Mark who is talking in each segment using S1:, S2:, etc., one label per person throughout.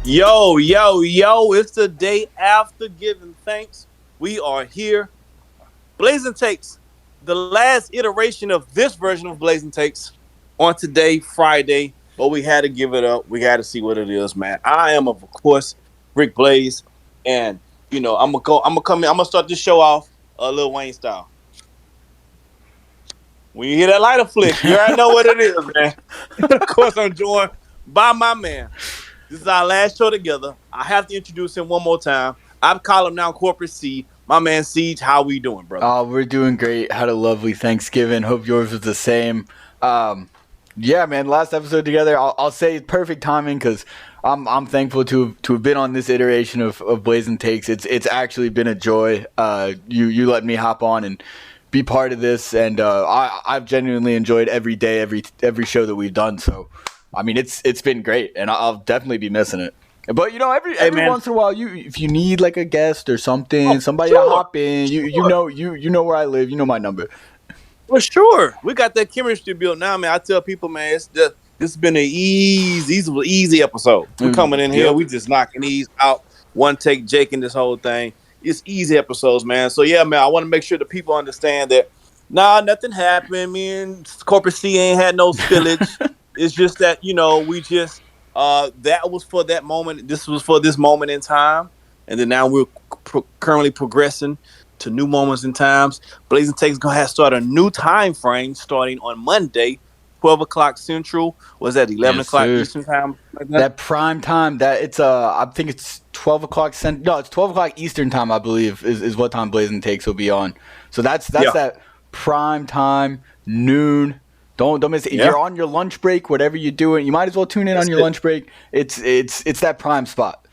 S1: Yo, yo, yo, it's the day after giving thanks. We are here. Blazing Takes, the last iteration of this version of Blazing Takes on today, Friday, but we had to give it up. We had to see what it is, man. I am, of course, Rick Blaze, and I'm gonna start this show off Lil Wayne style. When you hear that lighter flick, you already know what it is, man. Of course, I'm joined by my man. This is our last show together. I have to introduce him one more time. I've called him now Corporate C. My man Siege, how we doing, brother?
S2: Oh, we're doing great. Had a lovely Thanksgiving. Hope yours was the same. Um, yeah, man. Last episode together. I'll say perfect timing because I'm thankful to have been on this iteration of Blazing Takes. It's actually been a joy. You let me hop on and be part of this, and I've genuinely enjoyed every day, every show that we've done. So, I mean, it's been great, and I'll definitely be missing it. But every
S1: Man.
S2: once in a while, if you need like a guest or something,
S1: Oh,
S2: somebody to
S1: sure,
S2: hop in,
S1: sure.
S2: you know where I live, you know my number.
S1: For sure. We got that chemistry built now, man. I tell people, man, this has been an easy episode. We coming in here,
S2: Yep.
S1: we just knocking these out. One take, Jake and this whole thing. It's easy episodes, man. So yeah, man, I want to make sure the people understand that nothing happened. Me and Corporate C ain't had no spillage. It's just that, we just that was for that moment. This was for this moment in time. And then now we're currently progressing to new moments in times. Blazing Takes gonna have to start a new time frame starting on Monday, 12 o'clock Central. Was that 11
S2: Yes,
S1: o'clock
S2: sir.
S1: Eastern time? Like that?
S2: That prime time, that it's I think it's 12 o'clock no, it's 12 o'clock Eastern time, I believe, is what time Blazing Takes will be on. So that's
S1: Yeah,
S2: that prime time, noon. Don't miss it. If
S1: yeah,
S2: you're on your lunch break, whatever you're doing, you might as well tune in on
S1: that's
S2: your
S1: it.
S2: lunch break. It's that prime spot.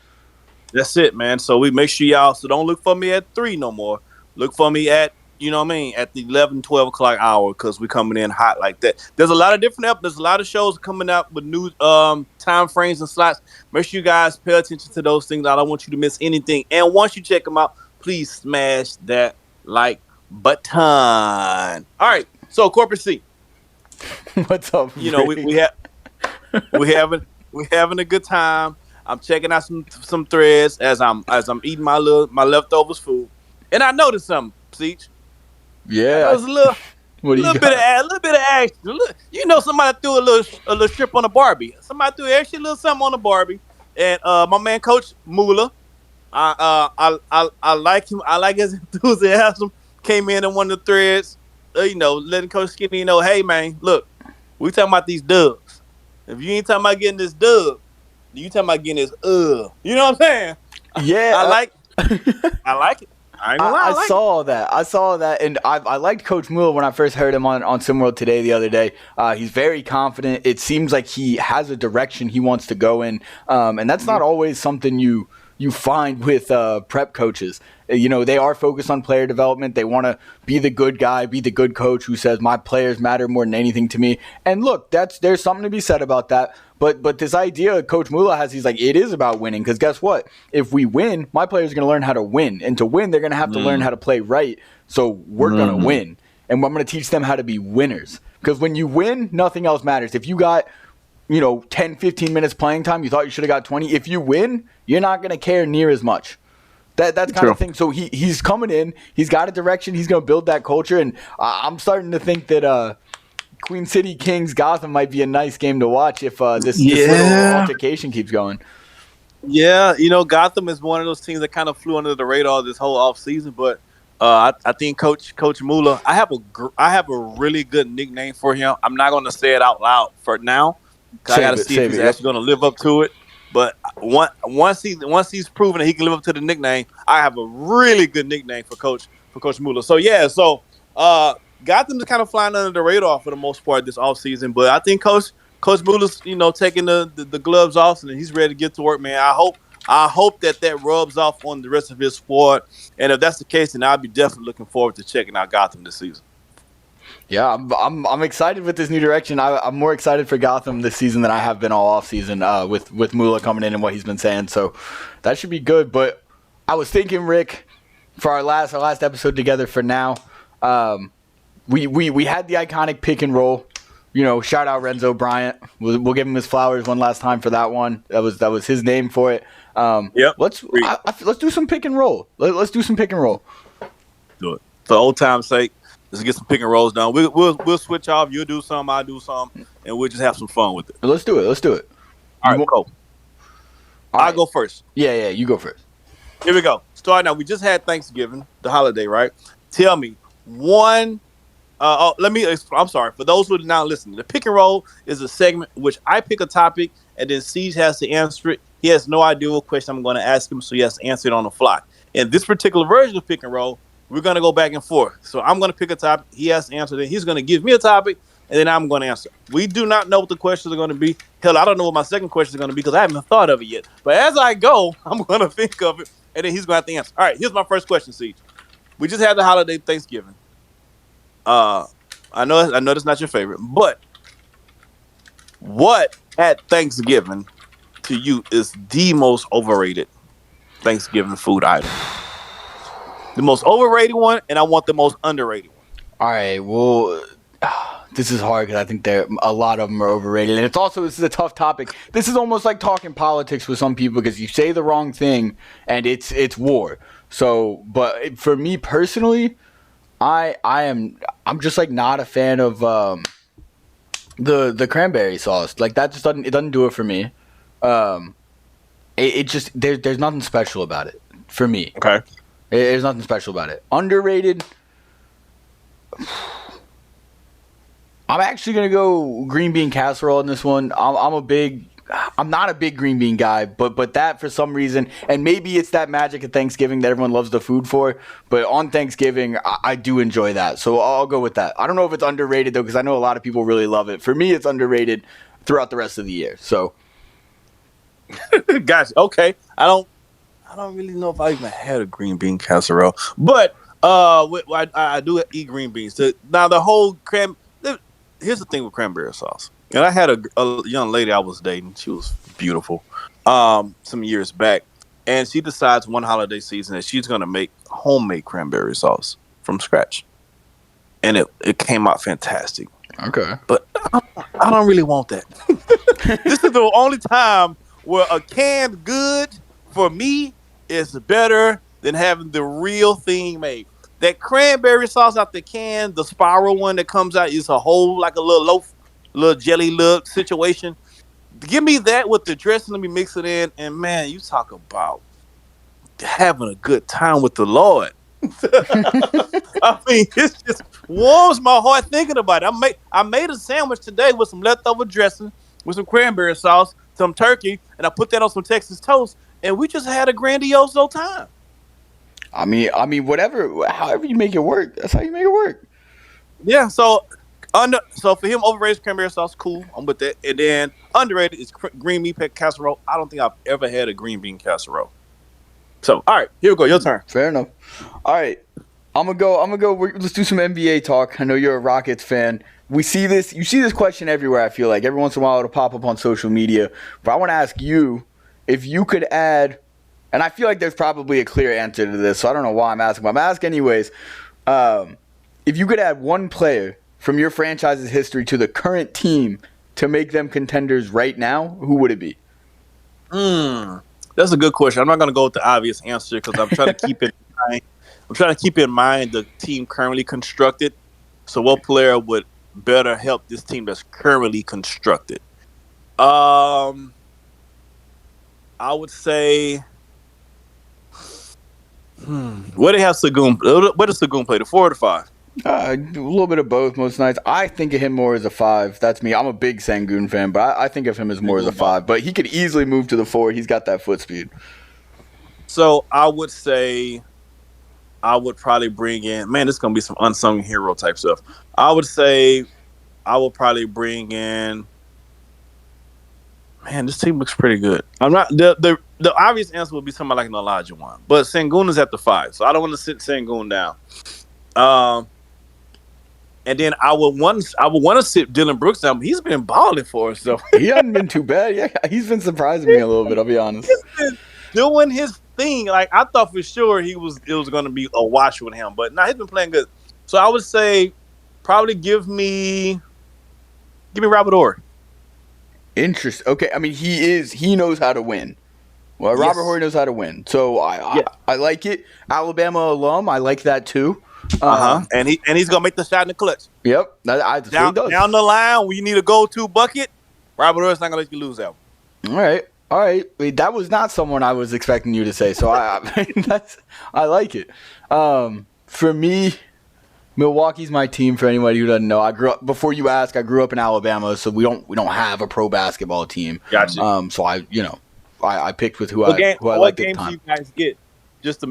S1: That's it, man. So we make sure y'all. So don't look for me at 3 no more. Look for me at at the 11, 12 o'clock hour because we're coming in hot like that. There's a lot of different there's a lot of shows coming out with new time frames and slots. Make sure you guys pay attention to those things. I don't want you to miss anything. And once you check them out, please smash that like button. All right. So Corporate C,
S2: What's up,
S1: we
S2: Rick?
S1: we have we having a good time. I'm checking out some threads as I'm eating my leftovers food, and I noticed something, Siege. I
S2: Yeah.
S1: noticed a little
S2: What do you got?
S1: little bit of action. Somebody threw a little strip on a Barbie. Somebody threw actually a little something on the Barbie, and my man Coach Mula, I like him. I like his enthusiasm. Came in one of the threads, letting Coach Skinny know, hey man, look, we talking about these dubs. If you ain't talking about getting this dub, you talking about getting this You know what I'm saying? I
S2: Yeah.
S1: like I like it. I ain't gonna lie, I
S2: I
S1: like it.
S2: saw that. I saw that, and I liked Coach Mueller when I first heard him on SimWorld today the other day. He's very confident. It seems like he has a direction he wants to go in, and that's not always something you find with prep coaches. They are focused on player development. They want to be the good guy, be the good coach who says my players matter more than anything to me. And look, there's something to be said about that. But this idea Coach Mula has, he's like, it is about winning. Because guess what? If we win, my players are going to learn how to win. And to win, they're going to have to learn how to play right. So we're going to win. And I'm going to teach them how to be winners. Because when you win, nothing else matters. If you got 10, 15 minutes playing time, you thought you should have got 20. If you win, you're not going to care near as much. That's kind of thing. So he's coming in. He's got a direction. He's going to build that culture. And I'm starting to think that Queen City Kings Gotham might be a nice game to watch if this little
S1: Yeah.
S2: altercation keeps going.
S1: Yeah, Gotham is one of those teams that kind of flew under the radar this whole offseason, but I think Coach Mula, I have a really good nickname for him. I'm not going to say it out loud for now. 'Cause I got to see if
S2: Save
S1: he's
S2: it. Yep.
S1: actually going to live up to it. But once he's proven that he can live up to the nickname, I have a really good nickname for Coach Mula. So yeah, Gotham's kind of flying under the radar for the most part this offseason, but I think Coach Mula's taking the gloves off and he's ready to get to work, man. I hope that rubs off on the rest of his squad, and if that's the case, then I'll be definitely looking forward to checking out Gotham this season.
S2: Yeah, I'm excited with this new direction. I'm more excited for Gotham this season than I have been all off season with Mula coming in and what he's been saying. So that should be good. But I was thinking, Rick, for our last episode together for now, we had the iconic pick and roll. shout out Renzo Bryant. We'll give him his flowers one last time for that one. That was his name for it.
S1: Yep.
S2: Let's do some pick and roll. Let's do some pick and roll.
S1: Do it for old time's sake. Let's get some pick and rolls done. We'll switch off. You'll do some, I'll do some, and we'll just have some fun with it.
S2: Let's do it.
S1: All right, cool. I'll go first.
S2: Yeah, you go first.
S1: Here we go. Starting out, we just had Thanksgiving, the holiday, right? Tell me one. I'm sorry. For those who are not listening, the pick and roll is a segment in which I pick a topic and then Siege has to answer it. He has no idea what question I'm going to ask him, so he has to answer it on the fly. In this particular version of pick and roll, we're going to go back and forth. So I'm going to pick a topic. He has to answer it. He's going to give me a topic, and then I'm going to answer. We do not know what the questions are going to be. Hell, I don't know what my second question is going to be because I haven't thought of it yet. But as I go, I'm going to think of it, and then he's going to have to answer. All right, here's my first question, Siege. We just had the holiday Thanksgiving. I know that's not your favorite, but what at Thanksgiving to you is the most overrated Thanksgiving food item? The most overrated one, and I want the most underrated one.
S2: All right, well, this is hard because I think a lot of them are overrated, and this is a tough topic. This is almost like talking politics with some people because you say the wrong thing and it's war. So, but for me personally, I'm just like not a fan of the cranberry sauce. Like that just doesn't do it for me. It just there's nothing special about it for me.
S1: Okay.
S2: There's nothing special about it. Underrated. I'm actually gonna go green bean casserole in this one. I'm not a big green bean guy, but that for some reason, and maybe it's that magic of Thanksgiving that everyone loves the food for, but on Thanksgiving, I do enjoy that. So I'll go with that. I don't know if it's underrated, though, because I know a lot of people really love it. For me, it's underrated throughout the rest of the year. So,
S1: Gotcha. Okay. I don't really know if I even had a green bean casserole, but I do eat green beans. Now, the whole here's the thing with cranberry sauce. And I had a young lady I was dating. She was beautiful some years back. And she decides one holiday season that she's going to make homemade cranberry sauce from scratch. And it came out fantastic.
S2: Okay.
S1: But I don't really want that. This is the only time where a canned good, for me, is better than having the real thing made. That cranberry sauce out the can, the spiral one that comes out, is a whole, like a little loaf. Little jelly look situation. Give me that with the dressing. Let me mix it in. And man, you talk about having a good time with the Lord. I mean, it just warms my heart thinking about it. I made a sandwich today with some leftover dressing, with some cranberry sauce, some turkey, and I put that on some Texas toast, and we just had a grandiose time.
S2: I mean, however you make it work, that's how you make it work.
S1: Yeah, so for him, overrated cranberry sauce, cool. I'm with that. And then underrated is green bean casserole. I don't think I've ever had a green bean casserole. So, all right, here we go. Your turn.
S2: Fair enough. All right, I'm gonna go. Let's do some NBA talk. I know you're a Rockets fan. You see this question everywhere. I feel like every once in a while it'll pop up on social media. But I want to ask you if you could add, and I feel like there's probably a clear answer to this. So I don't know why I'm asking, but I'm asking anyways. If you could add one player from your franchise's history to the current team to make them contenders right now, who would it be?
S1: That's a good question. I'm not going to go with the obvious answer because I'm trying to keep it in mind. I'm trying to keep in mind the team currently constructed. So what player would better help this team that's currently constructed? I would say where they have Sagoon. Where does Sagoon play? The 4 or the 5?
S2: A little bit of both most nights. I think of him more as a 5. That's me. I'm a big Sengun fan, but I think of him as more as a 5. But he could easily move to the 4. He's got that foot speed.
S1: So I would say I would probably bring in, man, this is going to be some unsung hero type stuff. I would say I would probably bring in, man, this team looks pretty good. I'm not, the obvious answer would be somebody like an Elijah one, but Sengun is at the 5, so I don't want to sit Sengun down. And then I would want to sit Dylan Brooks down. He's been balling for us, though.
S2: He hasn't been too bad. Yeah, he's been surprising me a little bit. I'll be honest.
S1: He's been doing his thing. Like I thought for sure it was going to be a wash with him, but now he's been playing good. So I would say probably give me Give me Robert Horry.
S2: Interesting. Okay, I mean he knows how to win. Well, Robert
S1: Yes.
S2: Horry knows how to win, so I like it. Alabama alum, I like that too.
S1: And he's gonna make the shot in the clutch.
S2: Yep, that's what he does.
S1: Down the line, when you need a go-to bucket, Robert Horry's not gonna let you lose that one.
S2: All right. Wait, that was not someone I was expecting you to say, so I like it. For me, Milwaukee's my team. For anybody who doesn't know, I grew up before you ask. I grew up in Alabama, so we don't have a pro basketball team.
S1: Gotcha.
S2: So I picked with who
S1: What
S2: I
S1: what
S2: liked at the
S1: games do
S2: time.
S1: you guys get? Just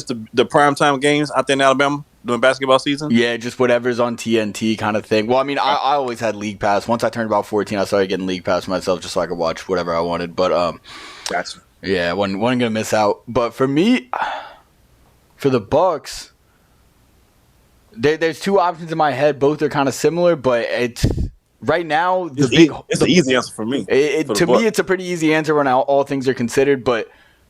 S1: the primetime games out there in Alabama during basketball season.
S2: Yeah, just whatever's on TNT kind of thing. Well, I mean, I always had League Pass. Once I turned about 14, I started getting League Pass myself just so I could watch whatever I wanted. But
S1: Gotcha.
S2: yeah, I wasn't gonna miss out. But for me, for the Bucks, there's two options in my head. Both are kind of similar, but it's right now
S1: It's an easy answer for me.
S2: To me, it's a pretty easy answer when all things are considered. But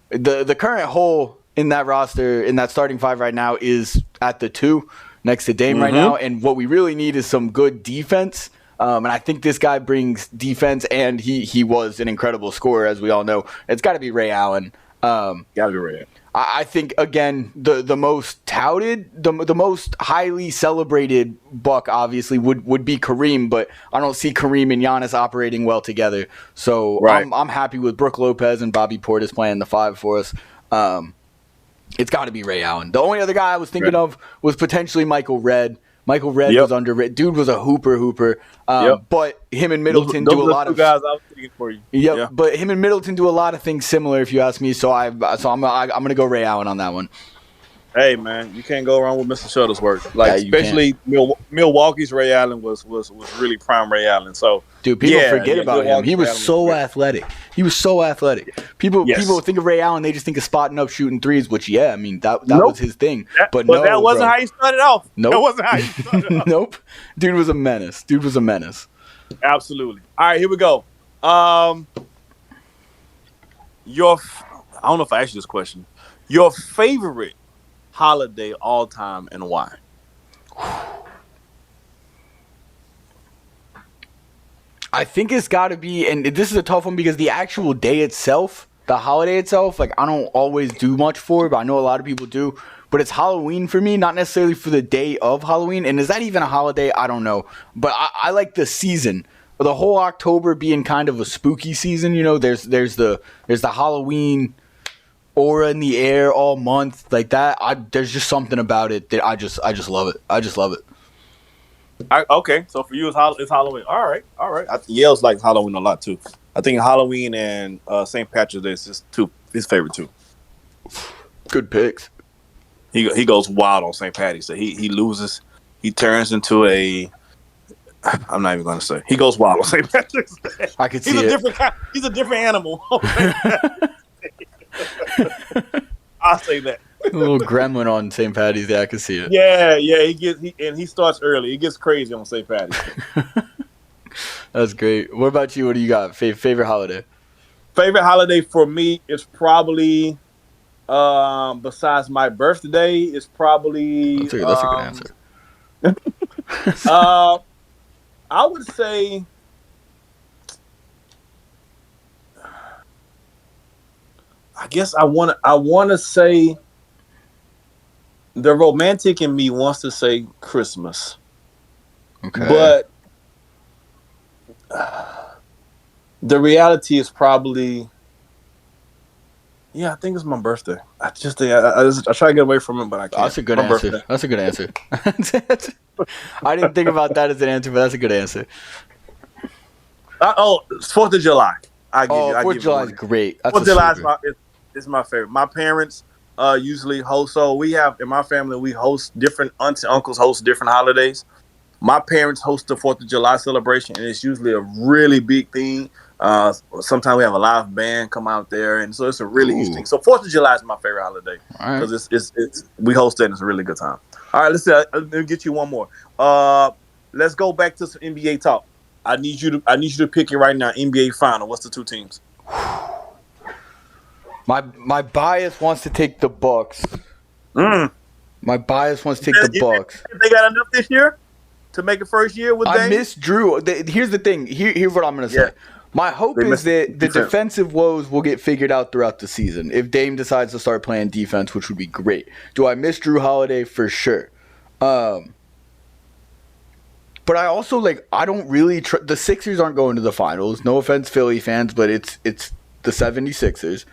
S2: the current hole in that roster, in that starting five right now, is at the 2 next to Dame right now. And what we really need is some good defense. And I think this guy brings defense, and he was an incredible scorer, as we all know. It's got to be Ray Allen.
S1: Gotta be Ray Allen.
S2: I think, again, the most touted, the most highly celebrated Buck, obviously, would be Kareem, but I don't see Kareem and Giannis operating well together. So right. I'm happy with Brook Lopez and Bobby Portis playing the 5 for us. It's got to be Ray Allen. The only other guy I was thinking of was potentially Michael Redd. Michael Redd was underrated. Dude was a hooper. But him and Middleton do a lot of
S1: guys I was thinking for you.
S2: Yeah, but him and Middleton do a lot of things similar, if you ask me. So I'm gonna go Ray Allen on that one.
S1: Hey man, you can't go wrong with Mr. Shuttlesworth. Especially Milwaukee's Ray Allen was really prime Ray Allen. So
S2: dude, people forget about him. He was so athletic. People think of Ray Allen, they just think of spotting up, shooting threes. Which I mean that was his thing. But
S1: that wasn't how he started off.
S2: Nope.
S1: That wasn't how he started off.
S2: Nope. Dude was a menace.
S1: Absolutely. All right, here we go. I don't know if I asked you this question. Your favorite holiday all time and why?
S2: I think it's got to be, and this is a tough one because the actual day itself, the holiday itself, like I don't always do much for it, but I know a lot of people do. But it's Halloween for me, not necessarily for the day of Halloween. And is that even a holiday? I don't know. But I like the season. The whole October being kind of a spooky season, there's the Halloween aura in the air all month like that. There's just something about it that I just love it. I just love it.
S1: Okay, so for you it's Halloween. All right. Yale's like Halloween a lot too. I think Halloween and St. Patrick's Day is just his favorite too.
S2: Good picks.
S1: He goes wild on St. Patty's Day. He loses. He turns into a. I'm not even going to say. He goes wild on St. Patrick's Day.
S2: I could see it.
S1: He's a different animal. I'll say that.
S2: A little gremlin on St. Patty's Day. I can see it.
S1: Yeah. He starts early. He gets crazy on St. Patty's Day.
S2: That's great. What about you? What do you got? Favorite holiday?
S1: Favorite holiday for me is probably, besides my birthday, is probably.
S2: That's a good answer.
S1: I would say. I guess I want to say. The romantic in me wants to say Christmas.
S2: Okay.
S1: But the reality is probably, I think it's my birthday. I just think I try to get away from it, but I can't.
S2: That's a good answer. Birthday. That's a good answer. I didn't think about that as an answer, but that's a good answer.
S1: 4th of July.
S2: 4th of July is great.
S1: 4th of July is my favorite. My parents usually host. So we have in my family we host different aunts and uncles host different holidays. My parents host the 4th of July celebration, and it's usually a really big thing. Sometimes we have a live band come out there, and so it's a really huge thing. So 4th of July is my favorite holiday because it's we host it and it's a really good time. All right, let me get you one more. Let's go back to some NBA talk. I need you to pick it right now. NBA final. What's the 2 teams?
S2: My bias wants to take the Bucks. My bias wants to take the Bucks.
S1: They got enough this year? to make a first year with
S2: I
S1: Dame?
S2: miss Drew. Here's the thing. Here's what I'm going to say.
S1: Yeah.
S2: My hope
S1: They
S2: is
S1: missed
S2: that the
S1: defense.
S2: defensive woes will get figured out throughout the season. If Dame decides to start playing defense, which would be great. Do I miss Drew Holiday? For sure. But I also, I don't really... the Sixers aren't going to the finals. No offense, Philly fans, but it's the 76ers.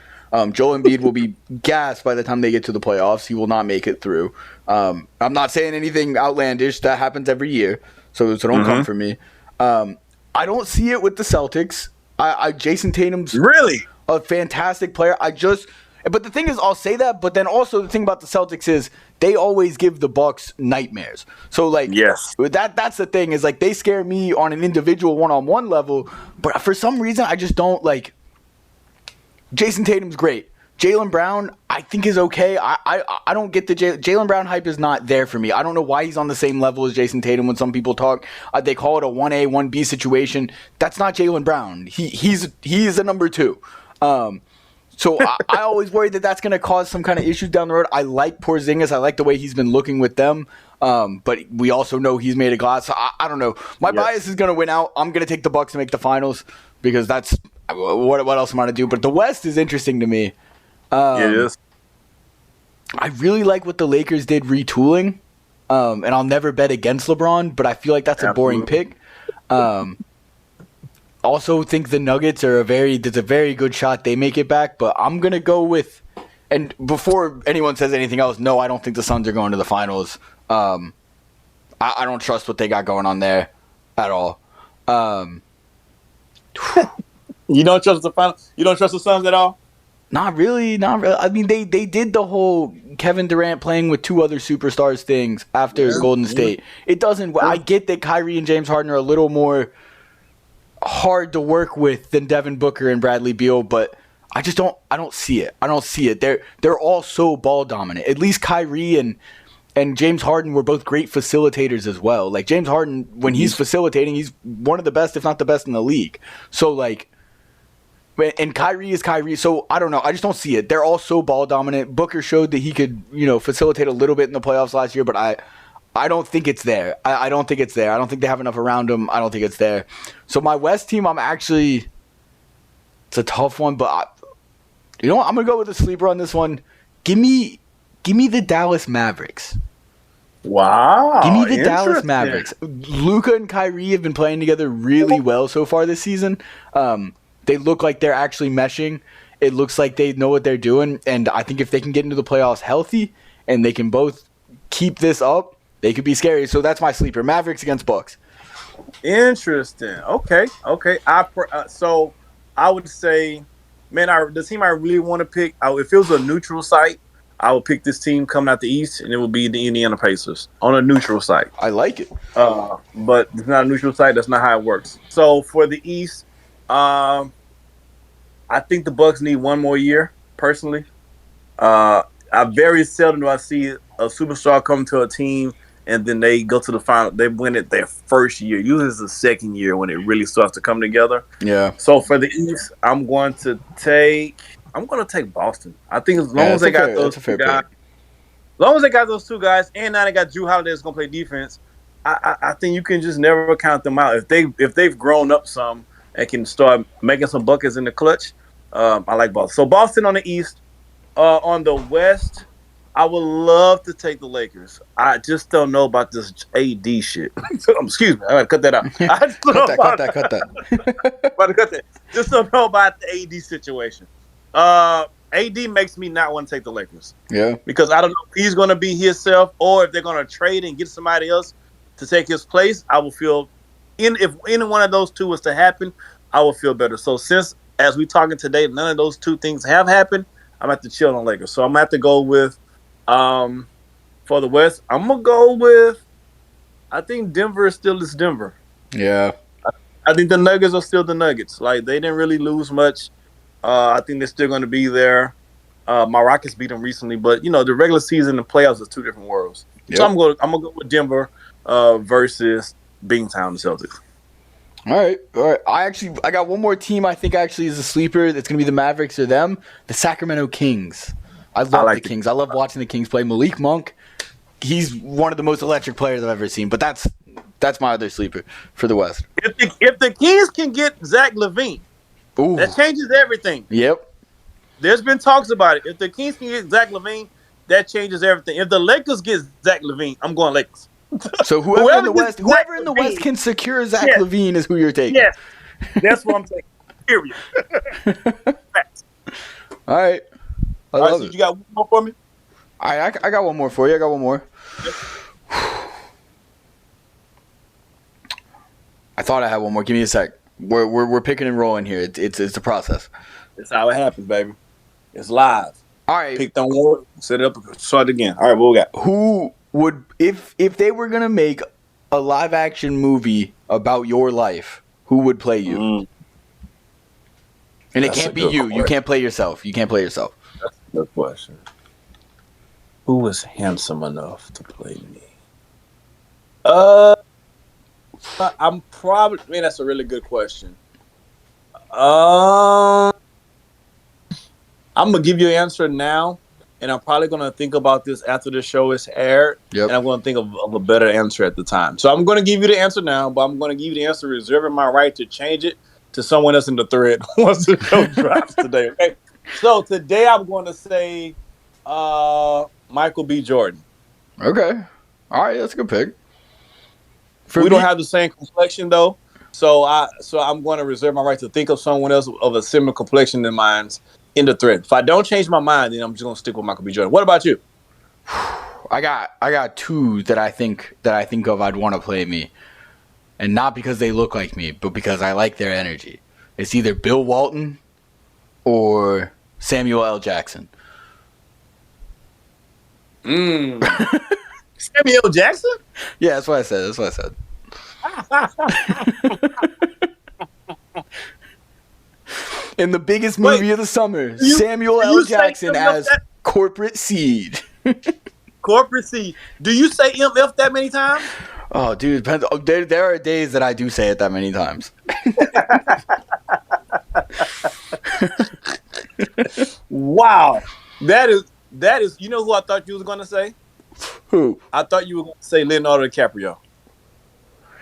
S2: Joel Embiid will be gassed by the time they get to the playoffs. He will not make it through. I'm not saying anything outlandish. That happens every year, so don't come for me. I don't see it with the Celtics. Jason Tatum's
S1: Really?
S2: a fantastic player. But the thing is, I'll say that, but then also the thing about the Celtics is they always give the Bucks nightmares. So,
S1: Yes.
S2: that's the thing is, they scare me on an individual one-on-one level, but for some reason, I just don't, Jason Tatum's great. Jaylen Brown, I think, is okay. I don't get the Jaylen Brown hype is not there for me. I don't know why he's on the same level as Jason Tatum when some people talk. They call it a 1A, 1B situation. That's not Jaylen Brown. He's a number 2. So I always worry that that's going to cause some kind of issues down the road. I like Porzingis. I like the way he's been looking with them. But we also know he's made of glass. So I don't know. My bias is going to win out. I'm going to take the Bucks to make the finals because that's what else am I going to do? But the West is interesting to me.
S1: It is.
S2: I really like what the Lakers did retooling, and I'll never bet against LeBron, but I feel like that's a boring pick. Also think the Nuggets are there's a very good shot they make it back, but I'm going to go with, and before anyone says anything else, no, I don't think the Suns are going to the finals. I don't trust what they got going on there at all.
S1: You don't trust the final? You don't trust the Suns at all?
S2: Not really. I mean, they did the whole Kevin Durant playing with 2 other superstars things after Golden State. It doesn't. I get that Kyrie and James Harden are a little more hard to work with than Devin Booker and Bradley Beal, but I just don't. I don't see it. They're all so ball dominant. At least Kyrie and James Harden were both great facilitators as well. James Harden, when he's facilitating, he's one of the best, if not the best, in the league. So and Kyrie is Kyrie, so I don't know. I just don't see it. They're all so ball dominant. Booker showed that he could, facilitate a little bit in the playoffs last year, but I don't think it's there. I don't think it's there. I don't think they have enough around him. I don't think it's there. So my West team, it's a tough one, but I'm gonna go with a sleeper on this one. Give me the Dallas Mavericks.
S1: Wow.
S2: Give me the Dallas Mavericks. Luka and Kyrie have been playing together really well so far this season. They look like they're actually meshing. It looks like they know what they're doing. And I think if they can get into the playoffs healthy and they can both keep this up, they could be scary. So that's my sleeper. Mavericks against Bucks.
S1: Interesting. Okay. So I would say, man, the team I really want to pick, if it was a neutral site, I would pick this team coming out the East, and it would be the Indiana Pacers on a neutral site.
S2: I like it.
S1: But it's not a neutral site. That's not how it works. So for the East, I think the Bucks need one more year, personally. I very seldom do I see a superstar come to a team and then they go to the final. They win it their first year. Usually it's the second year when it really starts to come together.
S2: Yeah.
S1: So for the East, I'm going to take Boston. I think as long as they got those two guys, and now they got Drew Holiday that's going to play defense, I think you can just never count them out. If they've grown up some and can start making some buckets in the clutch, I like Boston. So Boston on the East. On the West, I would love to take the Lakers. I just don't know about this AD shit. Excuse me, I gotta cut that out.
S2: Cut that.
S1: Just don't know about the AD situation. AD makes me not want to take the Lakers.
S2: Yeah.
S1: Because I don't know if he's going to be himself or if they're going to trade and get somebody else to take his place. I will feel, if any one of those two was to happen, I will feel better. So since, as we're talking today, none of those two things have happened, I'm going to have to chill on Lakers. So I'm going to have to go with, for the West, I'm going to go with, I think Denver is still this Denver.
S2: Yeah.
S1: I think the Nuggets are still the Nuggets. Like, they didn't really lose much. I think they're still going to be there. My Rockets beat them recently, but the regular season and playoffs is two different worlds. Yep. So I'm gonna go with Denver versus Beantown Celtics.
S2: All right. I got one more team. I think actually is a sleeper. It's going to be the Mavericks or them. The Sacramento Kings. I love the Kings. I love watching the Kings play. Malik Monk. He's one of the most electric players I've ever seen. But that's That's my other sleeper for the West.
S1: If the Kings can get Zach LaVine,
S2: Ooh.
S1: that changes everything.
S2: Yep.
S1: There's been talks about it. If the Kings can get Zach LaVine, that changes everything. If the Lakers get Zach LaVine, I'm going Lakers.
S2: So whoever in the West, can secure Zach LaVine is who you're taking.
S1: Yes, that's what I'm taking. Period.
S2: All right. I love it.
S1: You got one more for me?
S2: All right, I got one more for you. I got one more.
S1: Yep.
S2: I thought I had one more. Give me a sec. We're picking and rolling here. It's a process.
S1: That's how it happens, baby. It's live.
S2: All right.
S1: Pick on one, set it up, start it again. All right, what we got?
S2: Who would if they were gonna make a live action movie about your life? Who would play you? And it can't be you. Question. You can't play yourself. That's a
S1: good question. Who is handsome enough to play me? I'm probably. I mean, that's a really good question. I'm gonna give you an answer now, and I'm probably gonna think about this after the show is aired.
S2: Yep.
S1: And I'm gonna think of a better answer at the time. So I'm gonna give you the answer now, but I'm gonna give you the answer reserving my right to change it to someone else in the thread once the show drops today. Okay. So today I'm going to say Michael B. Jordan.
S2: Okay. All right, that's a good pick.
S1: We don't have the same complexion though, so I'm going to reserve my right to think of someone else of a similar complexion than mine in the thread. If I don't change my mind, then I'm just going to stick with Michael B. Jordan. What about you?
S2: I got two that I think of I'd want to play me, and not because they look like me, but because I like their energy. It's either Bill Walton or Samuel L. Jackson.
S1: Samuel Jackson?
S2: Yeah, that's what I said. In the biggest movie of the summer, Samuel L. Jackson as Corporate Seed.
S1: Corporate Seed. Do you say MF that many times?
S2: Oh, dude, there are days that I do say it that many times.
S1: Wow. That is. You know who I thought you was going to say?
S2: Who?
S1: I thought you were going to say Leonardo DiCaprio.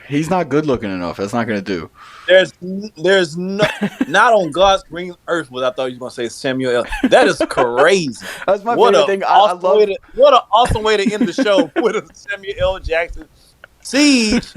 S2: He's not good looking enough. That's not going to do.
S1: There's no, not on God's green earth what I thought you were going to say Samuel L. That is crazy.
S2: That's my favorite thing.
S1: What an awesome way to end the show with a Samuel L. Jackson Siege.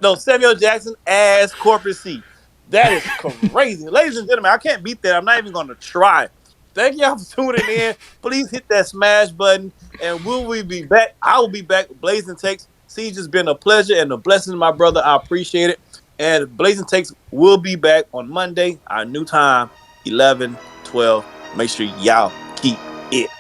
S1: No, Samuel Jackson as Corporate Seed. That is crazy. Ladies and gentlemen, I can't beat that. I'm not even going to try. Thank y'all for tuning in. Please hit that smash button, and we be back? I will be back with Blazing Takes. Siege has been a pleasure and a blessing, my brother. I appreciate it. And Blazing Takes will be back on Monday, our new time, 11:12. Make sure y'all keep it